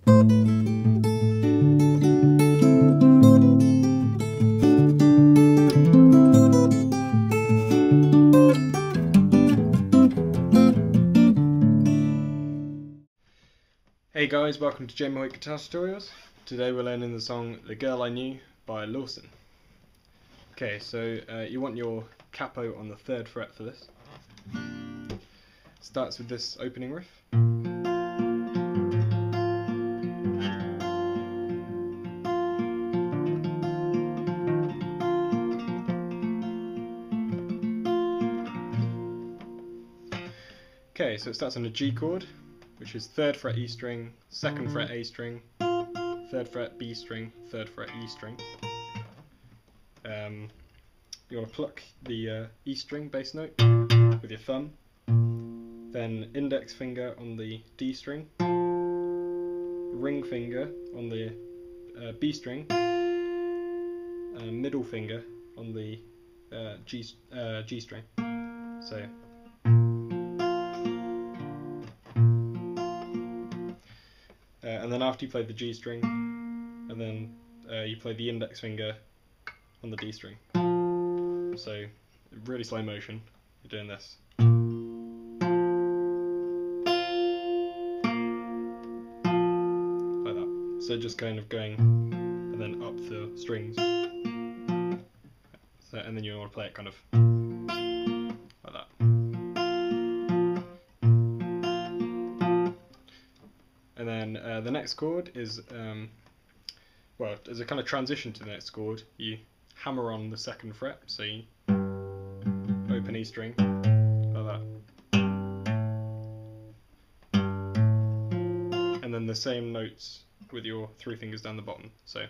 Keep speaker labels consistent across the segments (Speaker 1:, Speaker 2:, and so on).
Speaker 1: Hey guys, welcome to J Mohawk Guitar Tutorials. Today we're learning the song The Girl I Knew by Lawson. Okay, so you want your capo on the 3rd fret for this. Starts with this opening riff. Okay, so it starts on a G chord, which is 3rd fret E string, 2nd fret A string, 3rd fret B string, 3rd fret E string. You want to pluck the E string bass note with your thumb, then index finger on the D string, ring finger on the B string, middle finger on the G string. So. And then after you play the G string, and then you play the index finger on the D string. So, really slow motion, you're doing this. Like that. So just kind of going, and then up the strings. So, and then you want to play it kind of like that. And then the next chord is, well, as a kind of transition to the next chord, you hammer on the 2nd fret, so you open E string, like that. And then the same notes with your 3 fingers down the bottom, so.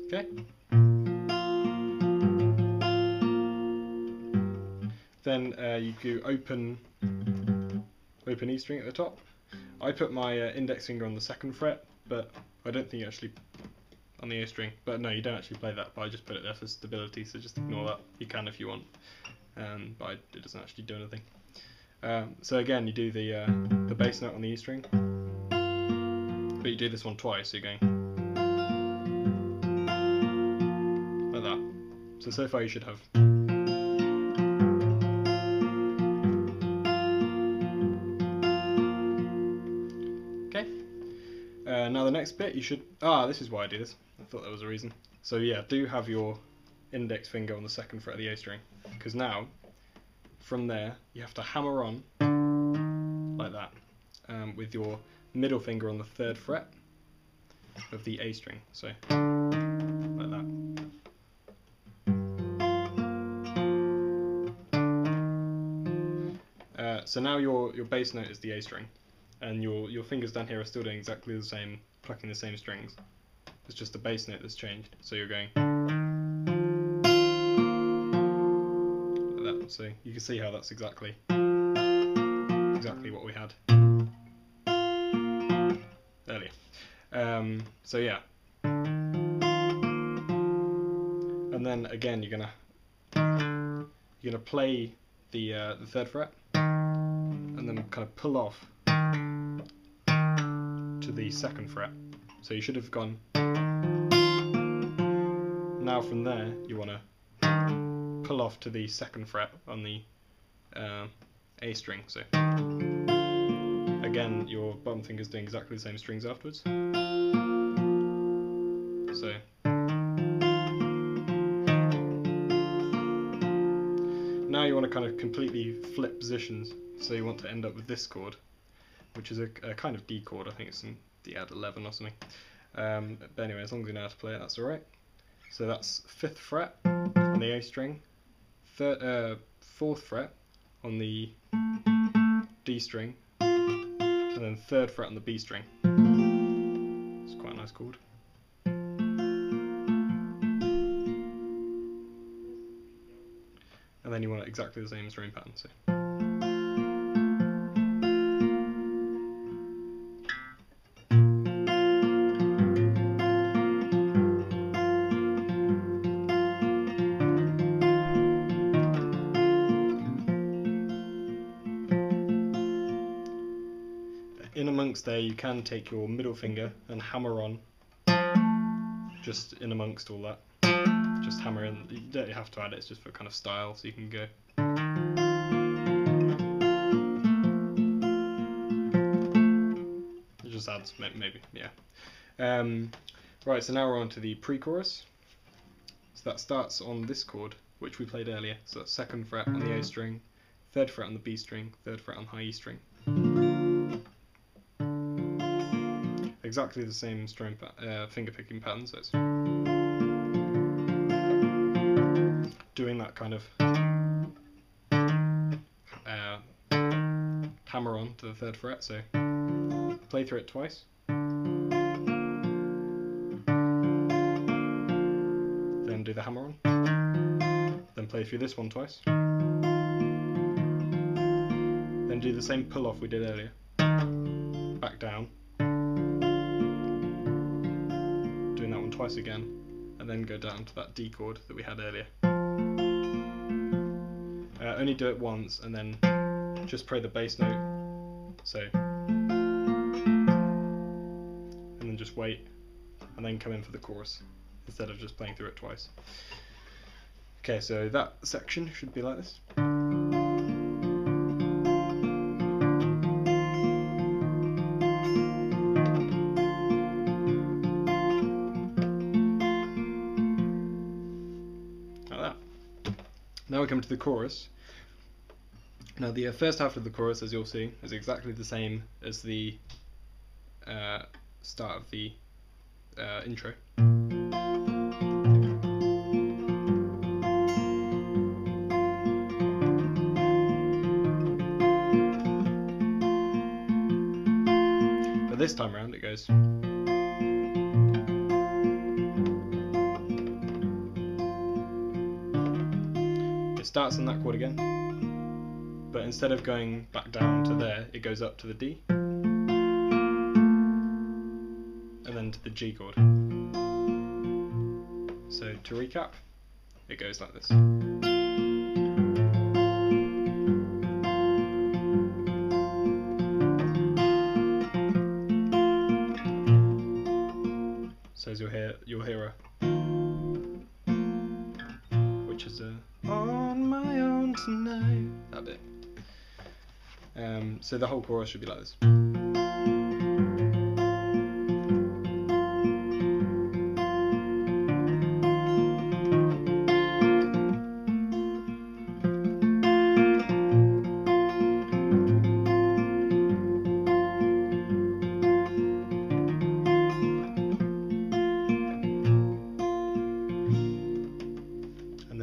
Speaker 1: Okay. Then you go open E string at the top. I put my index finger on the 2nd fret, but I don't think you actually on the A string. But no, you don't actually play that. But I just put it there for stability, so just ignore that. You can if you want, but it doesn't actually do anything. So again, you do the bass note on the E string, but you do this one twice. So you're going like that. So far you should have. Now the next bit you should, this is why I do this, I thought there was a reason. So yeah, do have your index finger on the 2nd fret of the A string, because now, from there, you have to hammer on, like that, with your middle finger on the 3rd fret of the A string, so, like that. So now your bass note is the A string, and your fingers down here are still doing exactly the same, plucking the same strings. It's just the bass note that's changed. So you're going like that. So you can see how that's exactly what we had earlier. So yeah. And then again you're gonna play the 3rd fret, and then kind of pull off to the 2nd fret. So you should have gone. Now from there you want to pull off to the 2nd fret on the A string. So again, your bottom finger's doing exactly the same strings afterwards. So now you want to kind of completely flip positions. So you want to end up with this chord, which is a kind of D chord. I think it's in D add 11 or something. But anyway, as long as you know how to play it, that's alright. So that's 5th fret on the A string, 4th fret on the D string, and then 3rd fret on the B string. It's quite a nice chord. And then you want it exactly the same as string pattern. So. amongst there, you can take your middle finger and hammer on, just in amongst all that. Just hammer in. You don't have to add it. It's just for kind of style, so you can go. It just adds, maybe, yeah. Right, so now we're on to the pre-chorus. So that starts on this chord, which we played earlier. So that's 2nd fret on the A string, 3rd fret on the B string, 3rd fret on the high E string. Exactly the same string finger picking pattern, so it's doing that kind of hammer on to the 3rd fret, so play through it twice. Then do the hammer on. Then play through this one twice. Then do the same pull off we did earlier. Back down. Doing that one twice again. And then go down to that D chord that we had earlier. Only do it once and then just play the bass note. So. And then just wait. And then come in for the chorus, instead of just playing through it twice. Okay, so that section should be like this. Like that. Now we come to the chorus. Now the first half of the chorus, as you'll see, is exactly the same as the start of the intro. But this time around it goes. It starts on that chord again, but instead of going back down to there, it goes up to the D. And then to the G chord. So to recap, it goes like this. So as you'll hear a, which is a on my own tonight, that bit. So the whole chorus should be like this.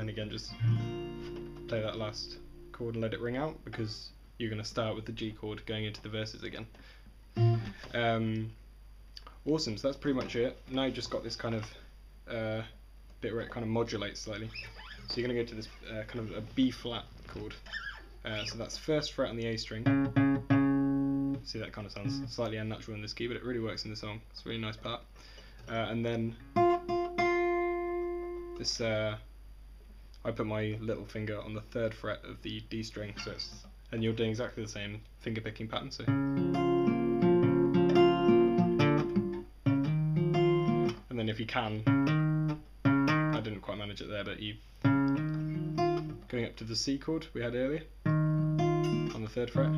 Speaker 1: Again, just play that last chord and let it ring out, because you're going to start with the G chord going into the verses again. Awesome, so that's pretty much it. Now you've just got this kind of bit where it kind of modulates slightly. So you're going to go to this kind of a B flat chord. So that's 1st fret on the A string. See, that kind of sounds slightly unnatural in this key, but it really works in the song. It's a really nice part. And then this I put my little finger on the 3rd fret of the D string, so it's, and you're doing exactly the same finger picking pattern. So, and then if you can, I didn't quite manage it there, but you going up to the C chord we had earlier on the 3rd fret.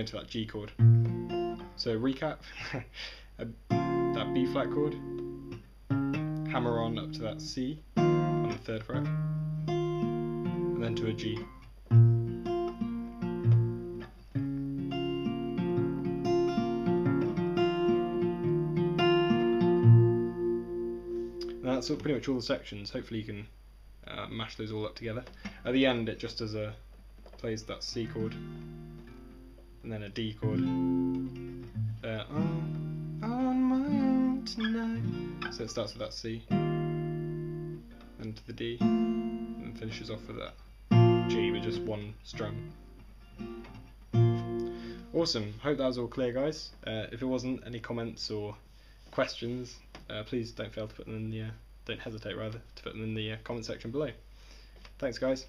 Speaker 1: To that G chord. So recap, that B flat chord, hammer on up to that C on the 3rd fret, and then to a G. And that's pretty much all the sections. Hopefully you can mash those all up together. At the end it just does plays that C chord and then a D chord. On my own tonight. So it starts with that C, then to the D, and finishes off with that G with just one strum. Awesome. Hope that was all clear, guys. If it wasn't, any comments or questions, please don't fail to put them in the don't hesitate rather to put them in the comment section below. Thanks, guys.